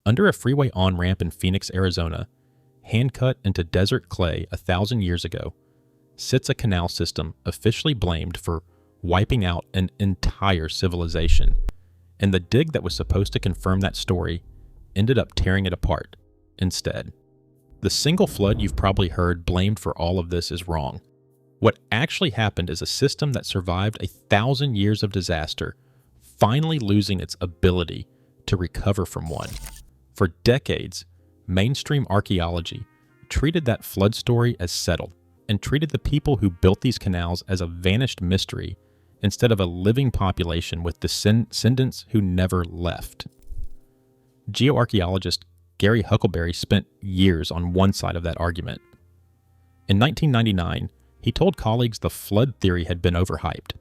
Under a freeway on-ramp in Phoenix, Arizona, hand-cut into desert clay 1,000 years ago, sits a canal system officially blamed for wiping out an entire civilization, and the dig that was supposed to confirm that story ended up tearing it apart instead. The single flood you've probably heard blamed for all of this is wrong. What actually happened is a system that survived 1,000 years of disaster finally losing its ability to recover from one. For decades, mainstream archaeology treated that flood story as settled and treated the people who built these canals as a vanished mystery instead of a living population with descendants who never left. Geoarchaeologist Gary Huckleberry spent years on one side of that argument. In 1999, he told colleagues the flood theory had been overhyped.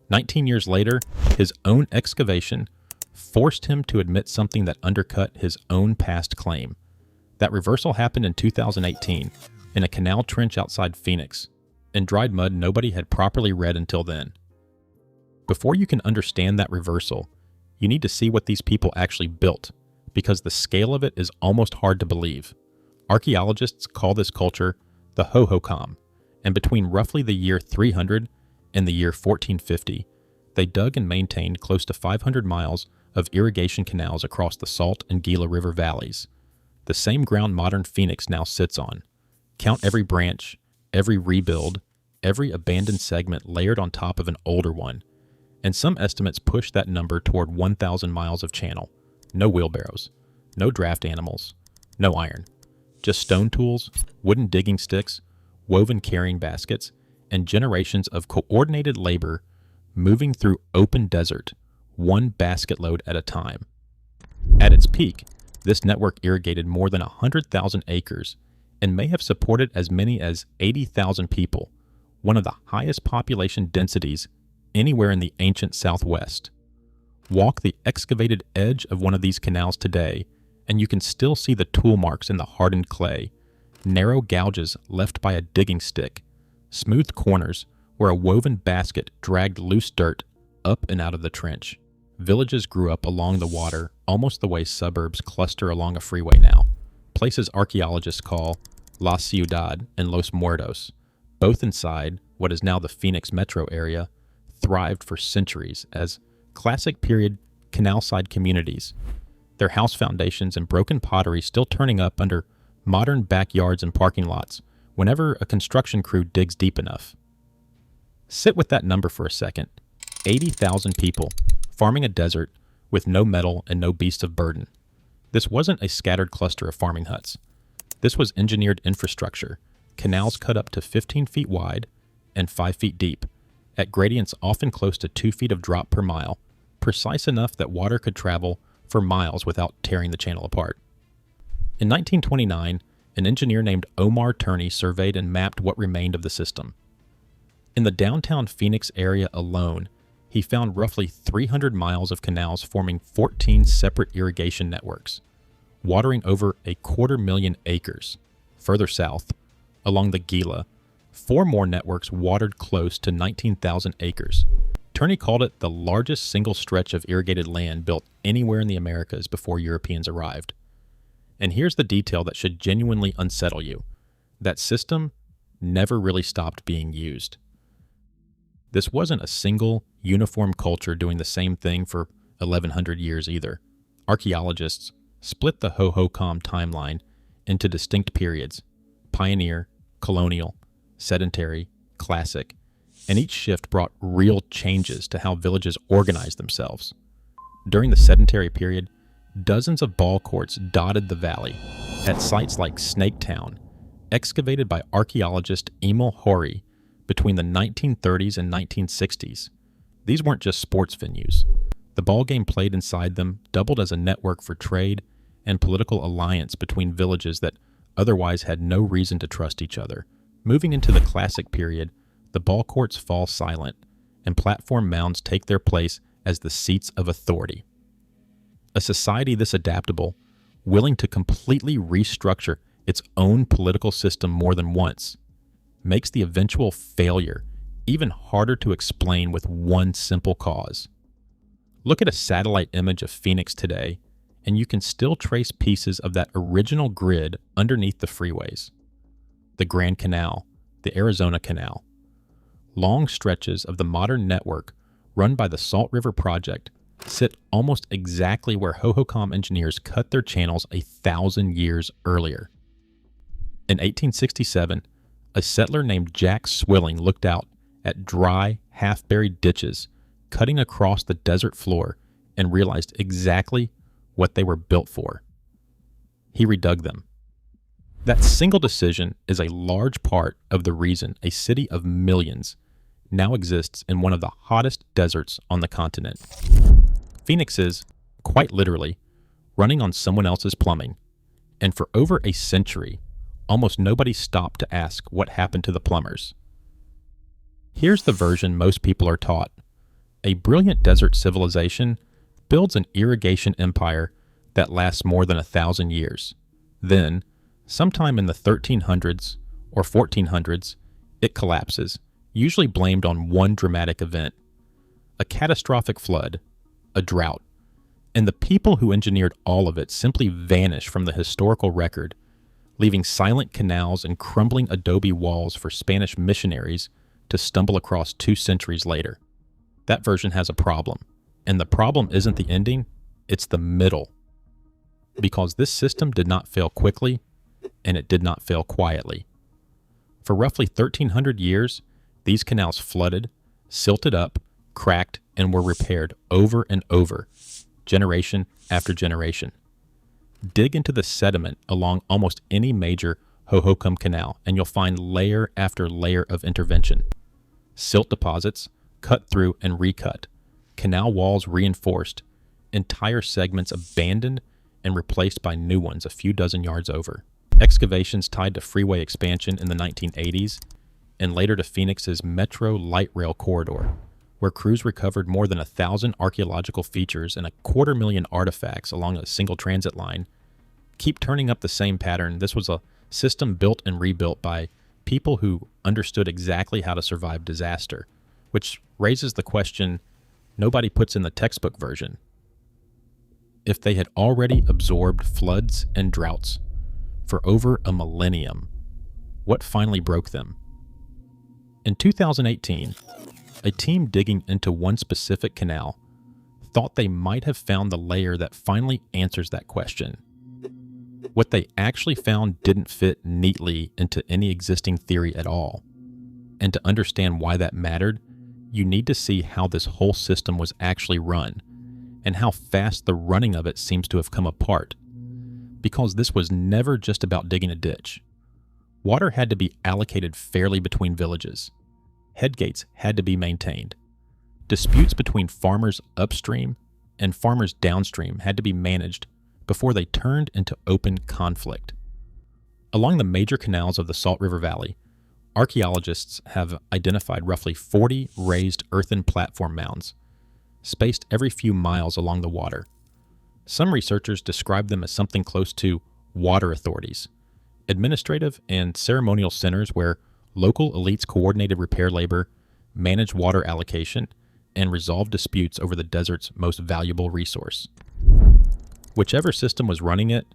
19 years later, his own excavation forced him to admit something that undercut his own past claim. That reversal happened in 2018 in a canal trench outside Phoenix, in dried mud nobody had properly read until then. Before you can understand that reversal, you need to see what these people actually built, because the scale of it is almost hard to believe. Archaeologists call this culture the Hohokam, and between roughly the year 300 and the year 1450, they dug and maintained close to 500 miles of irrigation canals across the Salt and Gila River valleys, the same ground modern Phoenix now sits on. Count every branch, every rebuild, every abandoned segment layered on top of an older one, and some estimates push that number toward 1,000 miles of channel. No wheelbarrows, no draft animals, no iron, just stone tools, wooden digging sticks, woven carrying baskets, and generations of coordinated labor moving through open desert, one basket load at a time. At its peak, this network irrigated more than 100,000 acres and may have supported as many as 80,000 people, one of the highest population densities anywhere in the ancient Southwest. Walk the excavated edge of one of these canals today, and you can still see the tool marks in the hardened clay, narrow gouges left by a digging stick, smooth corners where a woven basket dragged loose dirt up and out of the trench. Villages grew up along the water, almost the way suburbs cluster along a freeway now, places archaeologists call La Ciudad and Los Muertos, both inside what is now the Phoenix metro area, thrived for centuries as classic period canal-side communities, their house foundations and broken pottery still turning up under modern backyards and parking lots whenever a construction crew digs deep enough. Sit with that number for a second. 80,000 people farming a desert with no metal and no beast of burden. This wasn't a scattered cluster of farming huts. This was engineered infrastructure, canals cut up to 15 feet wide and 5 feet deep, at gradients often close to 2 feet of drop per mile, precise enough that water could travel for miles without tearing the channel apart. In 1929, an engineer named Omar Turney surveyed and mapped what remained of the system. In the downtown Phoenix area alone, he found roughly 300 miles of canals forming 14 separate irrigation networks, watering over 250,000 acres. Further south, along the Gila, 4 more networks watered close to 19,000 acres. Turney called it the largest single stretch of irrigated land built anywhere in the Americas before Europeans arrived. And here's the detail that should genuinely unsettle you. That system never really stopped being used. This wasn't a single, uniform culture doing the same thing for 1,100 years either. Archaeologists split the Hohokam timeline into distinct periods: pioneer, colonial, sedentary, classic, and each shift brought real changes to how villages organized themselves. During the sedentary period, dozens of ball courts dotted the valley at sites like Snaketown, excavated by archaeologist Emil Horry between the 1930s and 1960s. These weren't just sports venues. The ball game played inside them doubled as a network for trade and political alliance between villages that otherwise had no reason to trust each other. Moving into the classic period, the ball courts fall silent, and platform mounds take their place as the seats of authority. A society this adaptable, willing to completely restructure its own political system more than once, makes the eventual failure even harder to explain with one simple cause. Look at a satellite image of Phoenix today, and you can still trace pieces of that original grid underneath the freeways. The Grand Canal, the Arizona Canal. Long stretches of the modern network run by the Salt River Project sit almost exactly where Hohokam engineers cut their channels 1,000 years earlier. In 1867, a settler named Jack Swilling looked out at dry, half-buried ditches cutting across the desert floor and realized exactly what they were built for. He redug them. That single decision is a large part of the reason a city of millions now exists in one of the hottest deserts on the continent. Phoenix is, quite literally, running on someone else's plumbing, and for over a century, almost nobody stopped to ask what happened to the plumbers. Here's the version most people are taught. A brilliant desert civilization builds an irrigation empire that lasts more than 1,000 years. Then, sometime in the 1300s or 1400s, it collapses, usually blamed on one dramatic event: a catastrophic flood, a drought, and the people who engineered all of it simply vanish from the historical record, leaving silent canals and crumbling adobe walls for Spanish missionaries to stumble across 2 centuries later. That version has a problem, and the problem isn't the ending, it's the middle. Because this system did not fail quickly, and it did not fail quietly. For roughly 1,300 years, these canals flooded, silted up, cracked, and were repaired over and over, generation after generation. Dig into the sediment along almost any major Hohokam canal, and you'll find layer after layer of intervention. Silt deposits, cut through and recut, canal walls reinforced, entire segments abandoned and replaced by new ones a few dozen yards over. Excavations tied to freeway expansion in the 1980s, and later to Phoenix's Metro Light Rail Corridor, where crews recovered more than 1,000 archaeological features and 250,000 artifacts along a single transit line, keep turning up the same pattern. This was a system built and rebuilt by people who understood exactly how to survive disaster, which raises the question nobody puts in the textbook version. If they had already absorbed floods and droughts for over a millennium, what finally broke them? In 2018, a team digging into one specific canal thought they might have found the layer that finally answers that question. What they actually found didn't fit neatly into any existing theory at all. And to understand why that mattered, you need to see how this whole system was actually run, and how fast the running of it seems to have come apart. Because this was never just about digging a ditch. Water had to be allocated fairly between villages. Headgates had to be maintained. Disputes between farmers upstream and farmers downstream had to be managed before they turned into open conflict. Along the major canals of the Salt River Valley, archaeologists have identified roughly 40 raised earthen platform mounds, spaced every few miles along the water. Some researchers describe them as something close to water authorities, administrative and ceremonial centers where local elites coordinated repair labor, managed water allocation, and resolved disputes over the desert's most valuable resource. Whichever system was running it,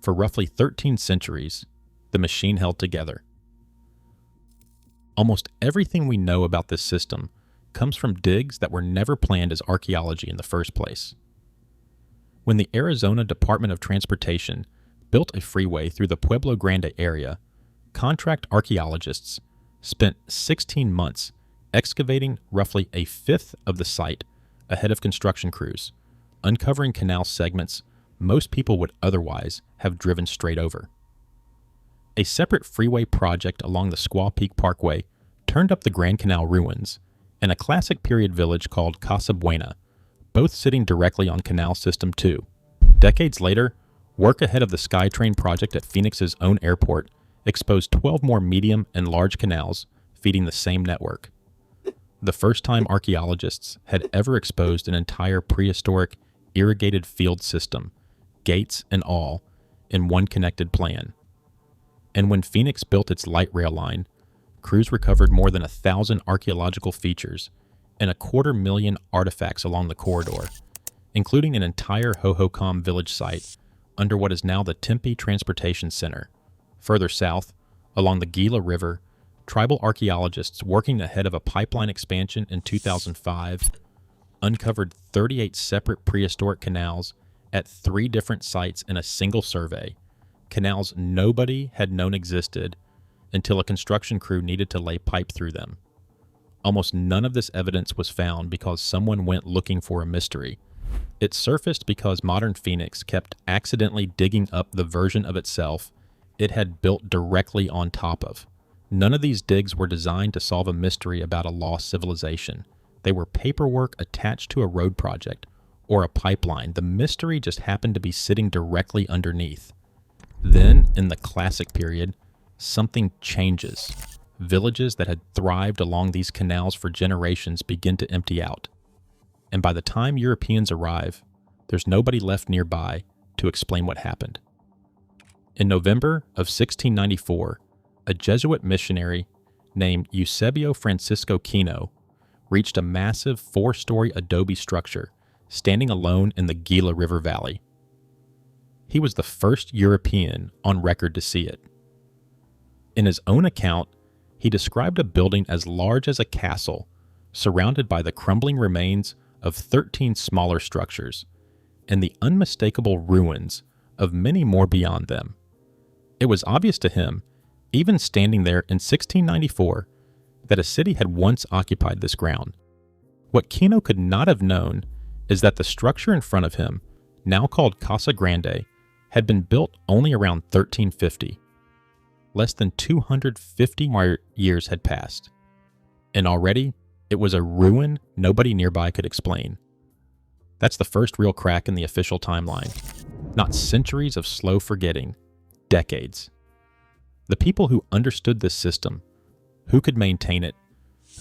for roughly 13 centuries, the machine held together. Almost everything we know about this system comes from digs that were never planned as archaeology in the first place. When the Arizona Department of Transportation built a freeway through the Pueblo Grande area, contract archaeologists spent 16 months excavating roughly a fifth of the site ahead of construction crews, uncovering canal segments most people would otherwise have driven straight over. A separate freeway project along the Squaw Peak Parkway turned up the Grand Canal ruins and a classic period village called Casa Buena, both sitting directly on Canal System 2. Decades later, work ahead of the SkyTrain project at Phoenix's own airport exposed 12 more medium and large canals feeding the same network. The first time archaeologists had ever exposed an entire prehistoric irrigated field system, gates and all, in one connected plan. And when Phoenix built its light rail line, crews recovered more than 1,000 archaeological features and 250,000 artifacts along the corridor, including an entire Hohokam village site under what is now the Tempe Transportation Center. Further south, along the Gila River, tribal archaeologists working ahead of a pipeline expansion in 2005 uncovered 38 separate prehistoric canals at 3 different sites in a single survey, canals nobody had known existed until a construction crew needed to lay pipe through them. Almost none of this evidence was found because someone went looking for a mystery. It surfaced because modern Phoenix kept accidentally digging up the version of itself it had built directly on top of. None of these digs were designed to solve a mystery about a lost civilization. They were paperwork attached to a road project or a pipeline. The mystery just happened to be sitting directly underneath. Then, in the Classic period, something changes. Villages that had thrived along these canals for generations begin to empty out. And by the time Europeans arrive, there's nobody left nearby to explain what happened. In November of 1694, a Jesuit missionary named Eusebio Francisco Kino reached a massive 4-story adobe structure standing alone in the Gila River Valley. He was the first European on record to see it. In his own account, he described a building as large as a castle, surrounded by the crumbling remains of 13 smaller structures, and the unmistakable ruins of many more beyond them. It was obvious to him, even standing there in 1694, that a city had once occupied this ground. What Kino could not have known is that the structure in front of him, now called Casa Grande, had been built only around 1350. Less than 250 years had passed, and already it was a ruin nobody nearby could explain. That's the first real crack in the official timeline. Not centuries of slow forgetting, decades. The people who understood this system, who could maintain it,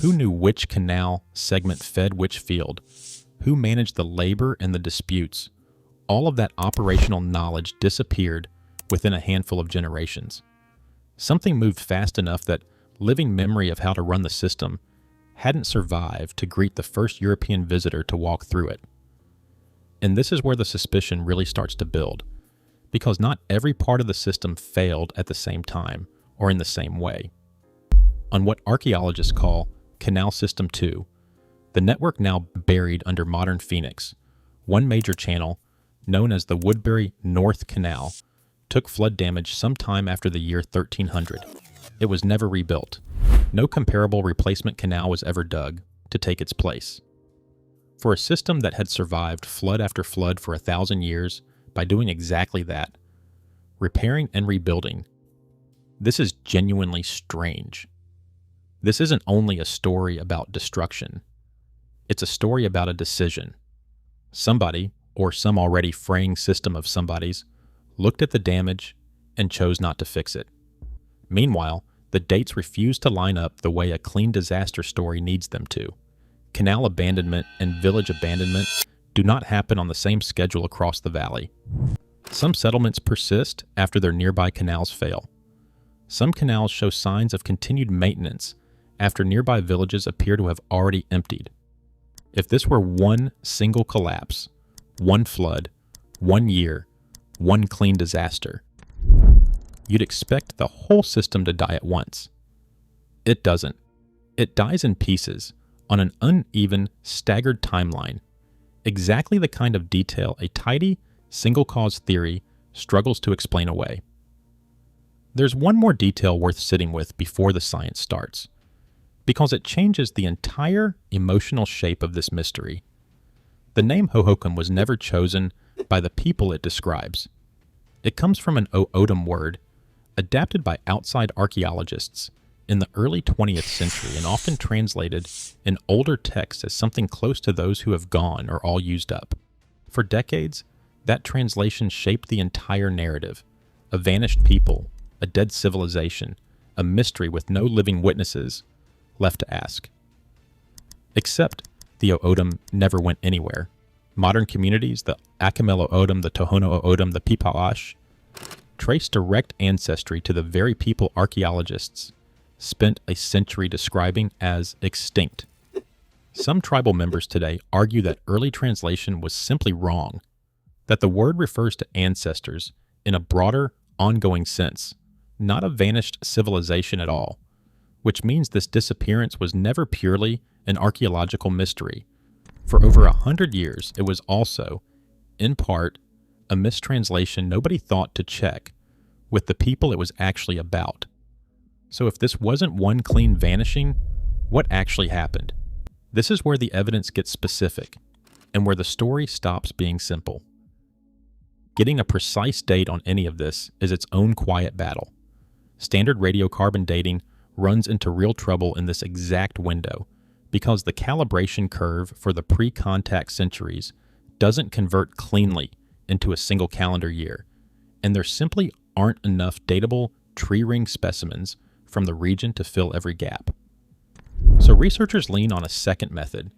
who knew which canal segment fed which field, who managed the labor and the disputes, all of that operational knowledge disappeared within a handful of generations. Something moved fast enough that living memory of how to run the system hadn't survived to greet the first European visitor to walk through it. And this is where the suspicion really starts to build, because not every part of the system failed at the same time or in the same way. On what archaeologists call Canal System 2, the network now buried under modern Phoenix, one major channel, known as the Woodbury North Canal, took flood damage sometime after the year 1300. It was never rebuilt. No comparable replacement canal was ever dug to take its place. For a system that had survived flood after flood for 1,000 years by doing exactly that, repairing and rebuilding, this is genuinely strange. This isn't only a story about destruction. It's a story about a decision. Somebody, or some already fraying system of somebody's, looked at the damage and chose not to fix it. Meanwhile, the dates refuse to line up the way a clean disaster story needs them to. Canal abandonment and village abandonment do not happen on the same schedule across the valley. Some settlements persist after their nearby canals fail. Some canals show signs of continued maintenance after nearby villages appear to have already emptied. If this were one single collapse, one flood, 1 year, one clean disaster, you'd expect the whole system to die at once. It doesn't. It dies in pieces on an uneven, staggered timeline, exactly the kind of detail a tidy, single-cause theory struggles to explain away. There's one more detail worth sitting with before the science starts, because it changes the entire emotional shape of this mystery. The name Hohokam was never chosen by the people it describes. It comes from an O'odham word adapted by outside archaeologists in the early 20th century and often translated in older texts as something close to those who have gone or all used up. For decades, that translation shaped the entire narrative: a vanished people, a dead civilization, a mystery with no living witnesses left to ask. Except the O'odham never went anywhere. Modern communities, the Akamel O'odham, the Tohono O'odham, the Pipa'ash, trace direct ancestry to the very people archaeologists spent a century describing as extinct. Some tribal members today argue that early translation was simply wrong, that the word refers to ancestors in a broader, ongoing sense, not a vanished civilization at all, which means this disappearance was never purely an archaeological mystery. For over 100 years, it was also, in part, a mistranslation nobody thought to check with the people it was actually about. So if this wasn't one clean vanishing, what actually happened? This is where the evidence gets specific, and where the story stops being simple. Getting a precise date on any of this is its own quiet battle. Standard radiocarbon dating runs into real trouble in this exact window, because the calibration curve for the pre-contact centuries doesn't convert cleanly into a single calendar year, and there simply aren't enough datable tree ring specimens from the region to fill every gap. So researchers lean on a second method,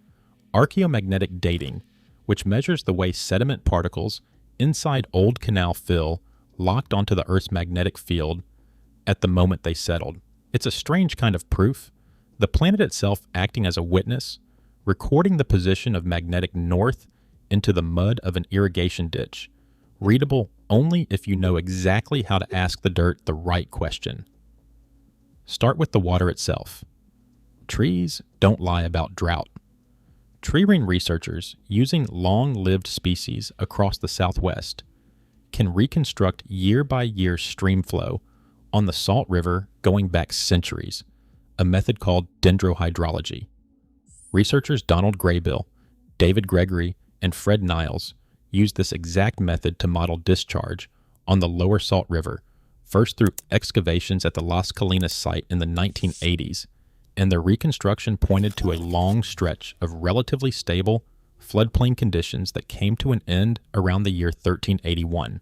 archaeomagnetic dating, which measures the way sediment particles inside old canal fill locked onto the Earth's magnetic field at the moment they settled. It's a strange kind of proof, the planet itself acting as a witness, recording the position of magnetic north into the mud of an irrigation ditch, readable only if you know exactly how to ask the dirt the right question. Start with the water itself. Trees don't lie about drought. Tree ring researchers, using long-lived species across the Southwest, can reconstruct year-by-year stream flow on the Salt River going back centuries, a method called dendrohydrology. Researchers Donald Graybill, David Gregory, and Fred Niles used this exact method to model discharge on the lower Salt River, first through excavations at the Las Colinas site in the 1980s, and their reconstruction pointed to a long stretch of relatively stable floodplain conditions that came to an end around the year 1381.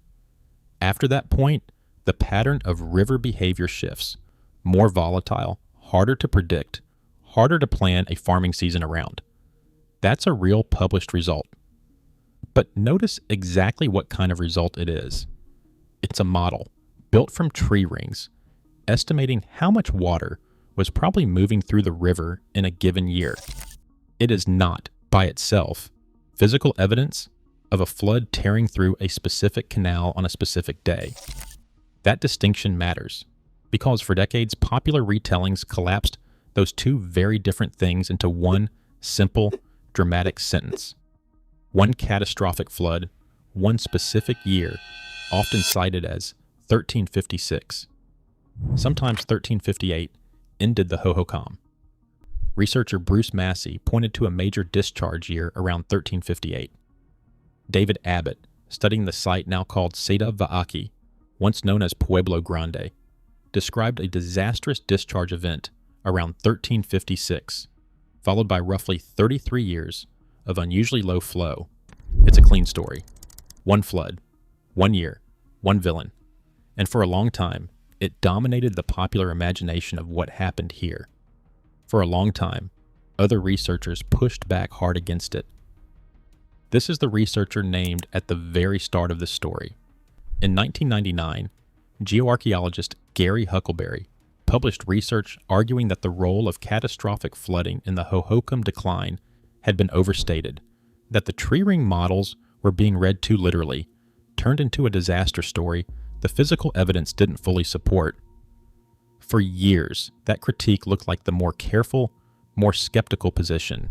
After that point, the pattern of river behavior shifts, more volatile, harder to predict, harder to plan a farming season around. That's a real published result. But notice exactly what kind of result it is. It's a model, built from tree rings, estimating how much water was probably moving through the river in a given year. It is not, by itself, physical evidence of a flood tearing through a specific canal on a specific day. That distinction matters, because for decades, popular retellings collapsed those two very different things into one simple, dramatic sentence. One catastrophic flood, one specific year, often cited as 1356. Sometimes 1358 ended the Hohokam. Researcher Bruce Massey pointed to a major discharge year around 1358. David Abbott, studying the site now called Seda Va'aki, once known as Pueblo Grande, described a disastrous discharge event around 1356, followed by roughly 33 years of unusually low flow. It's a clean story. One flood, 1 year, one villain. And for a long time, it dominated the popular imagination of what happened here. For a long time, other researchers pushed back hard against it. This is the researcher named at the very start of this story. In 1999, geoarchaeologist Gary Huckleberry published research arguing that the role of catastrophic flooding in the Hohokam decline had been overstated, that the tree ring models were being read too literally, turned into a disaster story the physical evidence didn't fully support. For years, that critique looked like the more careful, more skeptical position.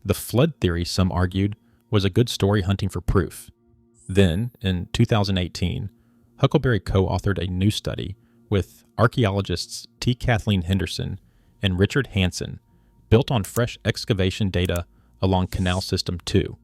The flood theory, some argued, was a good story hunting for proof. Then, in 2018, Huckleberry co-authored a new study with archaeologists T. Kathleen Henderson and Richard Hansen, built on fresh excavation data along Canal System 2.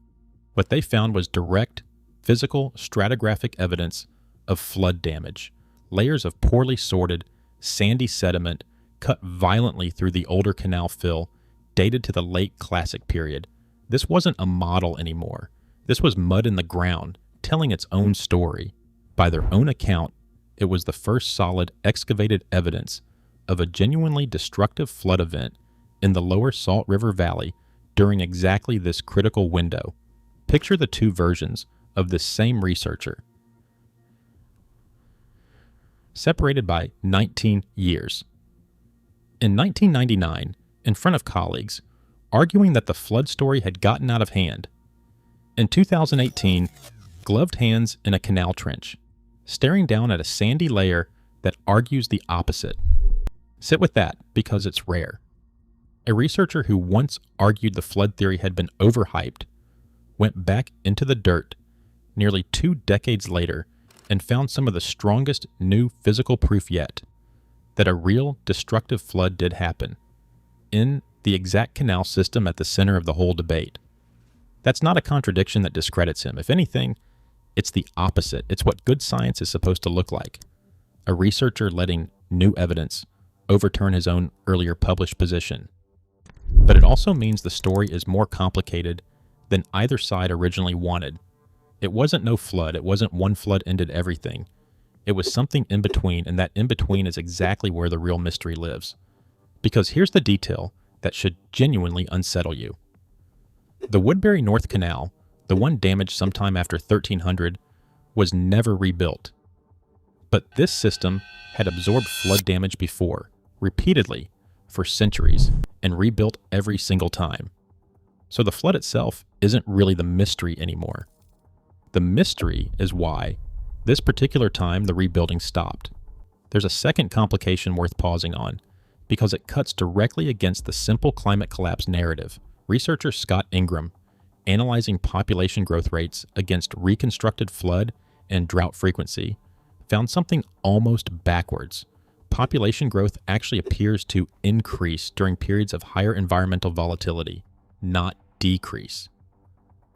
What they found was direct, physical, stratigraphic evidence of flood damage, layers of poorly sorted, sandy sediment cut violently through the older canal fill, dated to the late Classic period. This wasn't a model anymore. This was mud in the ground, telling its own story. By their own account, it was the first solid excavated evidence of a genuinely destructive flood event in the lower Salt River Valley during exactly this critical window. Picture the two versions of this same researcher, separated by 19 years. In 1999, in front of colleagues, arguing that the flood story had gotten out of hand. In 2018, gloved hands in a canal trench, staring down at a sandy layer that argues the opposite. Sit with that, because it's rare. A researcher who once argued the flood theory had been overhyped went back into the dirt nearly 2 decades later and found some of the strongest new physical proof yet that a real destructive flood did happen in the exact canal system at the center of the whole debate. That's not a contradiction that discredits him. If anything, it's the opposite. It's what good science is supposed to look like. A researcher letting new evidence overturn his own earlier published position. But it also means the story is more complicated than either side originally wanted. It wasn't no flood. It wasn't one flood ended everything. It was something in between, and that in between is exactly where the real mystery lives. Because here's the detail that should genuinely unsettle you. The Woodbury North Canal, the one damaged sometime after 1300, was never rebuilt. But this system had absorbed flood damage before, repeatedly, for centuries, and rebuilt every single time. So the flood itself isn't really the mystery anymore. The mystery is why, this particular time, the rebuilding stopped. There's a second complication worth pausing on, because it cuts directly against the simple climate collapse narrative. Researcher Scott Ingram, analyzing population growth rates against reconstructed flood and drought frequency, found something almost backwards. Population growth actually appears to increase during periods of higher environmental volatility, not decrease.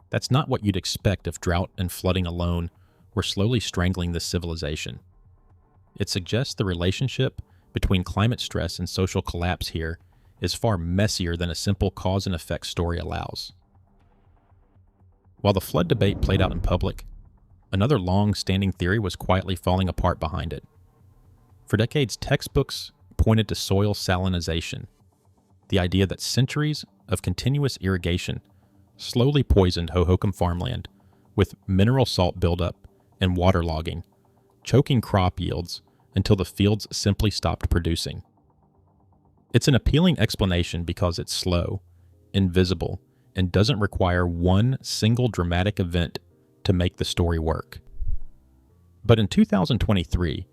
That's not what you'd expect if drought and flooding alone were slowly strangling this civilization. It suggests the relationship between climate stress and social collapse here is far messier than a simple cause and effect story allows. While the flood debate played out in public, another long-standing theory was quietly falling apart behind it. For decades, textbooks pointed to soil salinization, the idea that centuries of continuous irrigation slowly poisoned Hohokam farmland with mineral salt buildup and waterlogging, choking crop yields until the fields simply stopped producing. It's an appealing explanation because it's slow, invisible, and doesn't require one single dramatic event to make the story work. But in 2023,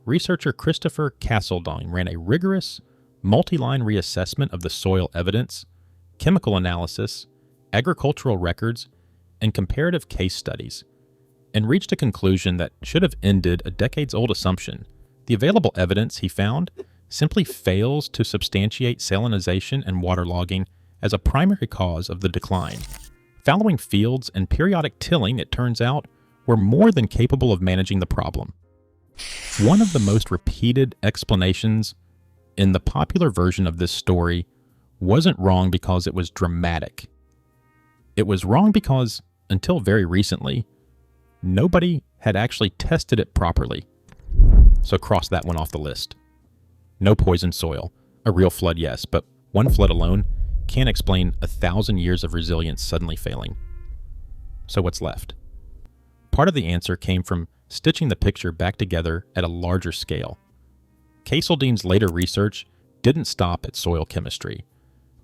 researcher Christopher Castledine ran a rigorous, multi-line reassessment of the soil evidence, chemical analysis, agricultural records, and comparative case studies, and reached a conclusion that should have ended a decades-old assumption. The available evidence he found simply fails to substantiate salinization and waterlogging as a primary cause of the decline. Fallowing fields and periodic tilling, it turns out, were more than capable of managing the problem. One of the most repeated explanations in the popular version of this story wasn't wrong because it was dramatic. It was wrong because, until very recently, nobody had actually tested it properly. So cross that one off the list. No poisoned soil. A real flood, yes, but one flood alone can't explain 1,000 years of resilience suddenly failing. So what's left? Part of the answer came from stitching the picture back together at a larger scale. Caseldine's later research didn't stop at soil chemistry.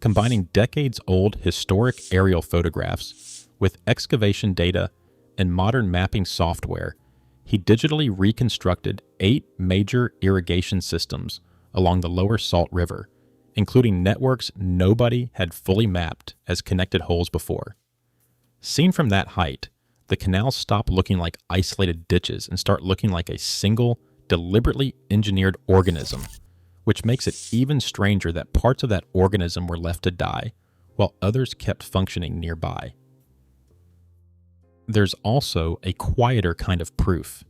Combining decades-old historic aerial photographs with excavation data and modern mapping software, he digitally reconstructed 8 major irrigation systems along the lower Salt River, including networks nobody had fully mapped as connected holes before. Seen from that height, the canals stop looking like isolated ditches and start looking like a single, deliberately engineered organism, which makes it even stranger that parts of that organism were left to die, while others kept functioning nearby. There's also a quieter kind of proof,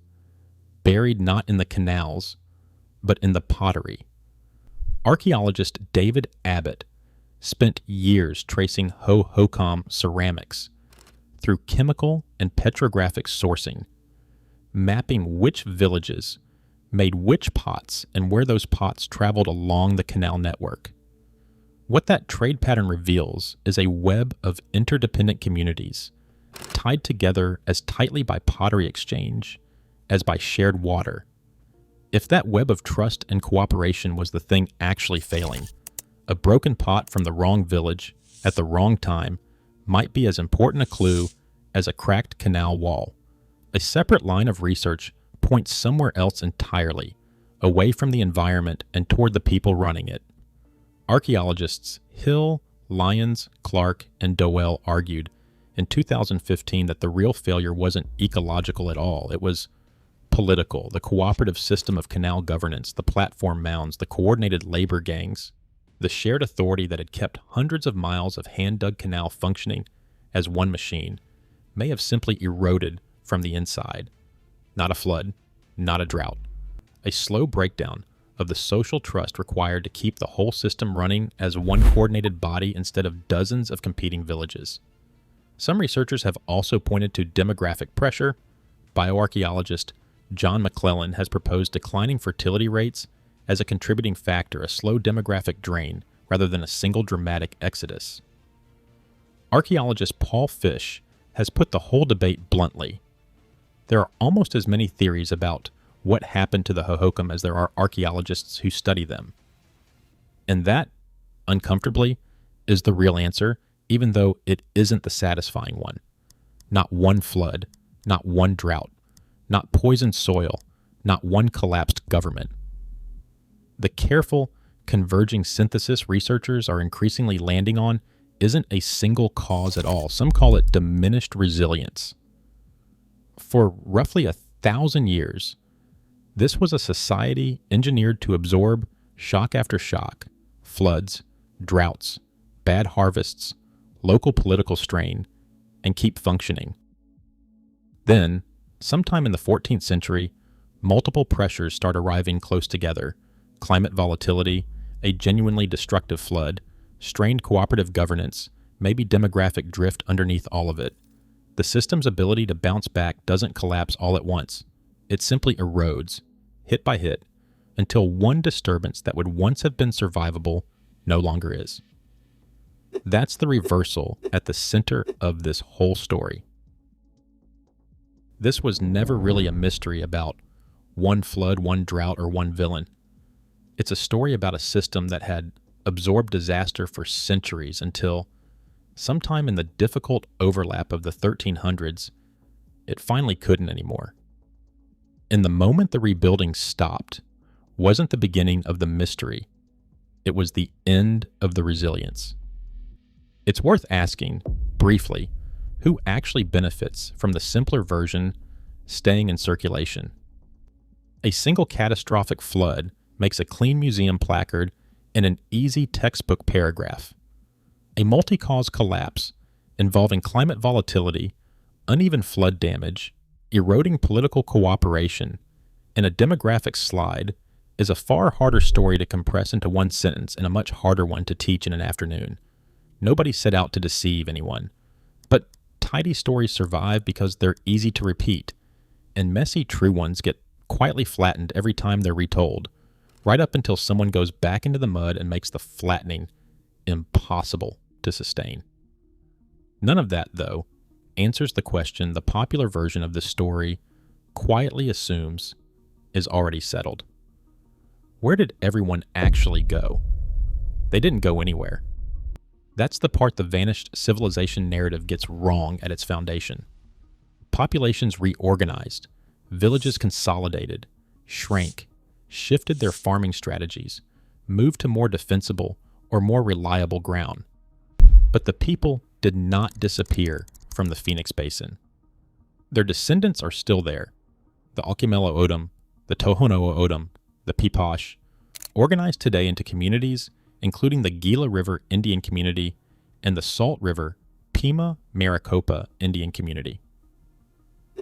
buried not in the canals, but in the pottery. Archaeologist David Abbott spent years tracing Hohokam ceramics through chemical and petrographic sourcing, mapping which villages made which pots and where those pots traveled along the canal network. What that trade pattern reveals is a web of interdependent communities, tied together as tightly by pottery exchange as by shared water. If that web of trust and cooperation was the thing actually failing, a broken pot from the wrong village at the wrong time might be as important a clue as a cracked canal wall. A separate line of research points somewhere else entirely, away from the environment and toward the people running it. Archaeologists Hill, Lyons, Clark, and Dowell argued in 2015 that the real failure wasn't ecological at all. It was political, the cooperative system of canal governance, the platform mounds, the coordinated labor gangs, the shared authority that had kept hundreds of miles of hand-dug canal functioning as one machine may have simply eroded from the inside. Not a flood, not a drought. A slow breakdown of the social trust required to keep the whole system running as one coordinated body instead of dozens of competing villages. Some researchers have also pointed to demographic pressure. Bioarchaeologist John McClellan has proposed declining fertility rates as a contributing factor, a slow demographic drain rather than a single dramatic exodus. Archaeologist Paul Fish has put the whole debate bluntly. There are almost as many theories about what happened to the Hohokam as there are archaeologists who study them. And that, uncomfortably, is the real answer, even though it isn't the satisfying one. Not one flood, not one drought, not poisoned soil, not one collapsed government. The careful, converging synthesis researchers are increasingly landing on isn't a single cause at all. Some call it diminished resilience. For roughly 1,000 years, this was a society engineered to absorb shock after shock, floods, droughts, bad harvests, local political strain, and keep functioning. Then, sometime in the 14th century, multiple pressures start arriving close together: climate volatility, a genuinely destructive flood, strained cooperative governance, maybe demographic drift underneath all of it. The system's ability to bounce back doesn't collapse all at once. It simply erodes, hit by hit, until one disturbance that would once have been survivable no longer is. That's the reversal at the center of this whole story. This was never really a mystery about one flood, one drought, or one villain. It's a story about a system that had absorbed disaster for centuries until, sometime in the difficult overlap of the 1300s, it finally couldn't anymore. And the moment the rebuilding stopped wasn't the beginning of the mystery. It was the end of the resilience. It's worth asking, briefly, who actually benefits from the simpler version staying in circulation. A single catastrophic flood makes a clean museum placard and an easy textbook paragraph. A multi-cause collapse involving climate volatility, uneven flood damage, eroding political cooperation, and a demographic slide is a far harder story to compress into one sentence and a much harder one to teach in an afternoon. Nobody set out to deceive anyone, but tidy stories survive because they're easy to repeat, and messy true ones get quietly flattened every time they're retold, right up until someone goes back into the mud and makes the flattening impossible to sustain. None of that, though, answers the question the popular version of this story quietly assumes is already settled. Where did everyone actually go? They didn't go anywhere. That's the part the vanished civilization narrative gets wrong at its foundation. Populations reorganized, villages consolidated, shrank, shifted their farming strategies, moved to more defensible or more reliable ground. But the people did not disappear from the Phoenix Basin. Their descendants are still there. The Alkimelo Odom, the Tohonoa Odom, the Pipash, organized today into communities including the Gila River Indian Community and the Salt River Pima Maricopa Indian Community.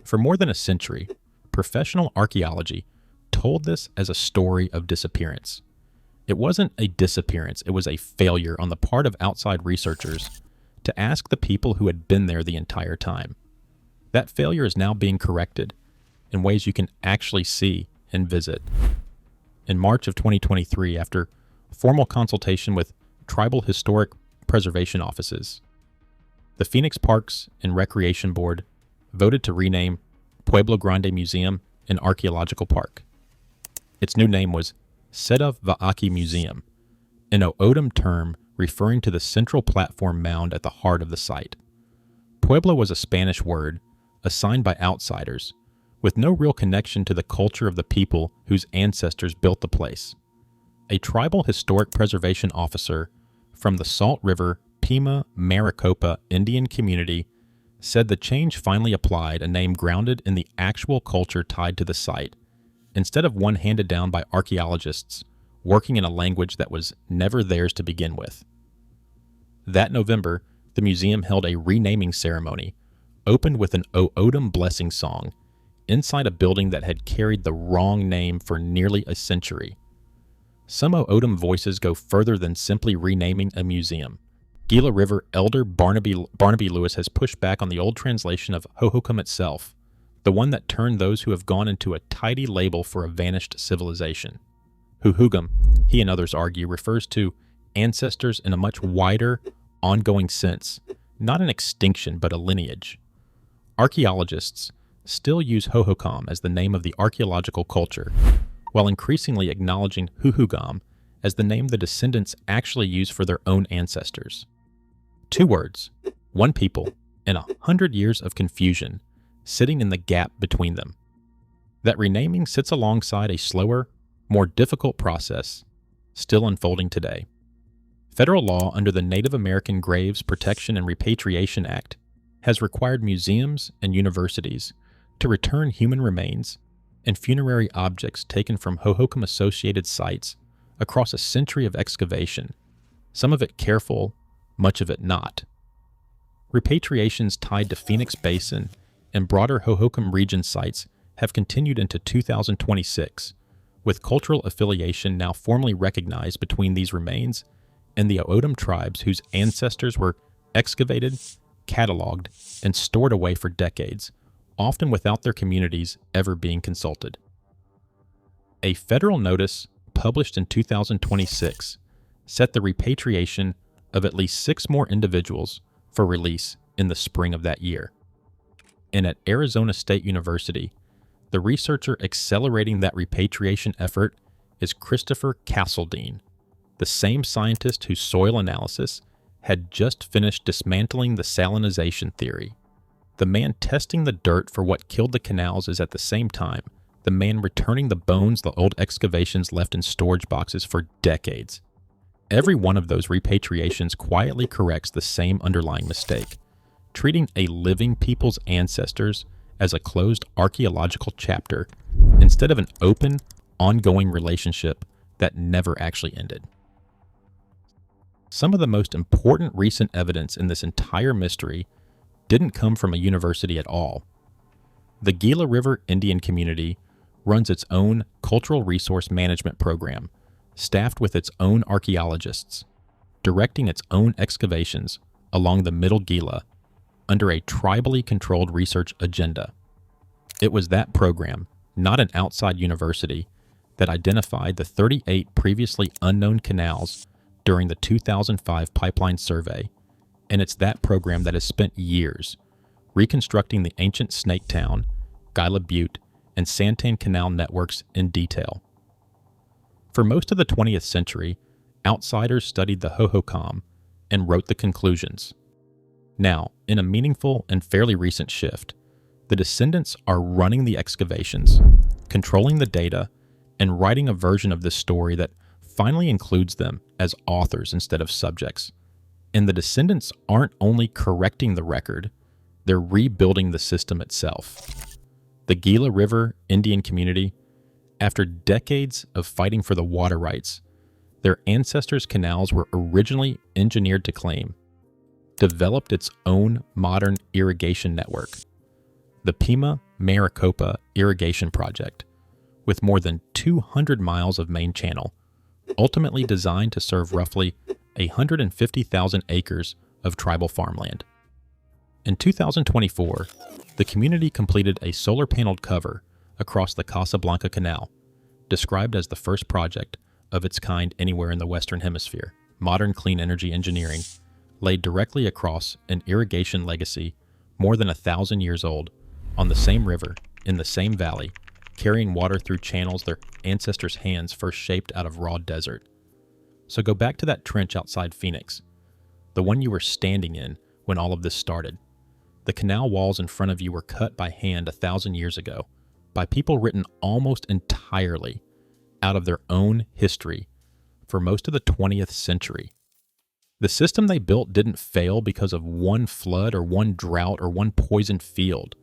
For more than a century, professional archaeology told this as a story of disappearance. It wasn't a disappearance, it was a failure on the part of outside researchers to ask the people who had been there the entire time. That failure is now being corrected in ways you can actually see and visit. In March of 2023, after formal consultation with tribal historic preservation offices, the Phoenix Parks and Recreation Board voted to rename Pueblo Grande Museum an Archaeological Park. Its new name was Seda Va'aki Museum, an O'odham term referring to the central platform mound at the heart of the site. Pueblo was a Spanish word, assigned by outsiders, with no real connection to the culture of the people whose ancestors built the place. A tribal historic preservation officer from the Salt River Pima Maricopa Indian community said the change finally applied a name grounded in the actual culture tied to the site, instead of one handed down by archaeologists working in a language that was never theirs to begin with. That November, the museum held a renaming ceremony, opened with an Hohokam blessing song, inside a building that had carried the wrong name for nearly a century. Some Hohokam voices go further than simply renaming a museum. Gila River elder Barnaby Lewis has pushed back on the old translation of Hohokam itself, the one that turned those who have gone into a tidy label for a vanished civilization. Hohokam, he and others argue, refers to ancestors in a much wider, ongoing sense, not an extinction but a lineage. Archaeologists still use Hohokam as the name of the archaeological culture, while increasingly acknowledging Hohokam as the name the descendants actually use for their own ancestors. Two words, one people, and 100 years of confusion sitting in the gap between them. That renaming sits alongside a slower, more difficult process still unfolding today. Federal law under the Native American Graves Protection and Repatriation Act has required museums and universities to return human remains and funerary objects taken from Hohokam-associated sites across a century of excavation, some of it careful, much of it not. Repatriations tied to Phoenix Basin and broader Hohokam region sites have continued into 2026, with cultural affiliation now formally recognized between these remains and the Hohokam tribes whose ancestors were excavated, cataloged, and stored away for decades, often without their communities ever being consulted. A federal notice published in 2026 set the repatriation of at least 6 more individuals for release in the spring of that year. And at Arizona State University, the researcher accelerating that repatriation effort is Christopher Castledine, the same scientist whose soil analysis had just finished dismantling the salinization theory. The man testing the dirt for what killed the canals is at the same time the man returning the bones the old excavations left in storage boxes for decades. Every one of those repatriations quietly corrects the same underlying mistake, treating a living people's ancestors as a closed archaeological chapter instead of an open, ongoing relationship that never actually ended. Some of the most important recent evidence in this entire mystery didn't come from a university at all. The Gila River Indian community runs its own cultural resource management program, staffed with its own archaeologists, directing its own excavations along the Middle Gila under a tribally controlled research agenda. It was that program, not an outside university, that identified the 38 previously unknown canals during the 2005 pipeline survey, and it's that program that has spent years reconstructing the ancient Snake Town, Gila Butte, and Santan Canal networks in detail. For most of the 20th century, outsiders studied the Hohokam and wrote the conclusions. Now, in a meaningful and fairly recent shift, the Descendants are running the excavations, controlling the data, and writing a version of this story that finally includes them as authors instead of subjects. And the Descendants aren't only correcting the record, they're rebuilding the system itself. The Gila River Indian community, after decades of fighting for the water rights their ancestors' canals were originally engineered to claim, developed its own modern irrigation network, the Pima Maricopa Irrigation Project, with more than 200 miles of main channel, ultimately designed to serve roughly 150,000 acres of tribal farmland. In 2024, the community completed a solar-paneled cover across the Casablanca Canal, described as the first project of its kind anywhere in the Western Hemisphere. Modern clean energy engineering laid directly across an irrigation legacy more than 1,000 years old on the same river, in the same valley, carrying water through channels their ancestors' hands first shaped out of raw desert. So go back to that trench outside Phoenix, the one you were standing in when all of this started. The canal walls in front of you were cut by hand 1,000 years ago, by people written almost entirely out of their own history for most of the 20th century. The system they built didn't fail because of one flood or one drought or one poisoned field.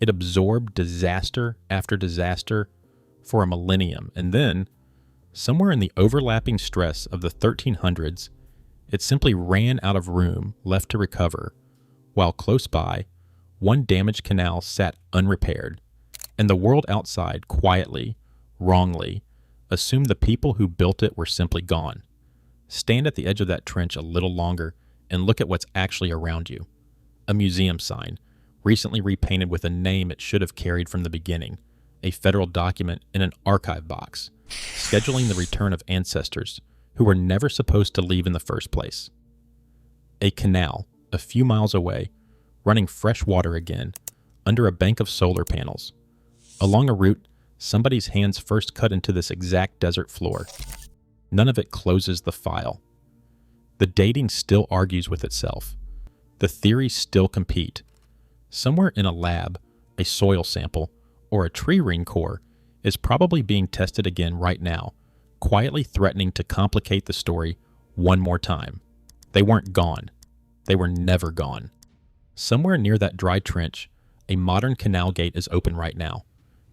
It absorbed disaster after disaster for a millennium, and then, somewhere in the overlapping stress of the 1300s, it simply ran out of room left to recover, while close by, one damaged canal sat unrepaired, and the world outside quietly, wrongly, assumed the people who built it were simply gone. Stand at the edge of that trench a little longer and look at what's actually around you. A museum sign, recently repainted with a name it should have carried from the beginning, a federal document in an archive box, scheduling the return of ancestors who were never supposed to leave in the first place. A canal, a few miles away, running fresh water again, under a bank of solar panels. Along a route somebody's hands first cut into this exact desert floor. None of it closes the file. The dating still argues with itself. The theories still compete. Somewhere in a lab, a soil sample, or a tree ring core is probably being tested again right now, quietly threatening to complicate the story one more time. They weren't gone. They were never gone. Somewhere near that dry trench, a modern canal gate is open right now,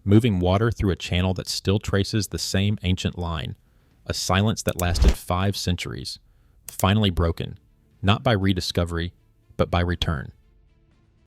moving water through a channel that still traces the same ancient line, a silence that lasted 5 centuries, finally broken, not by rediscovery, but by return.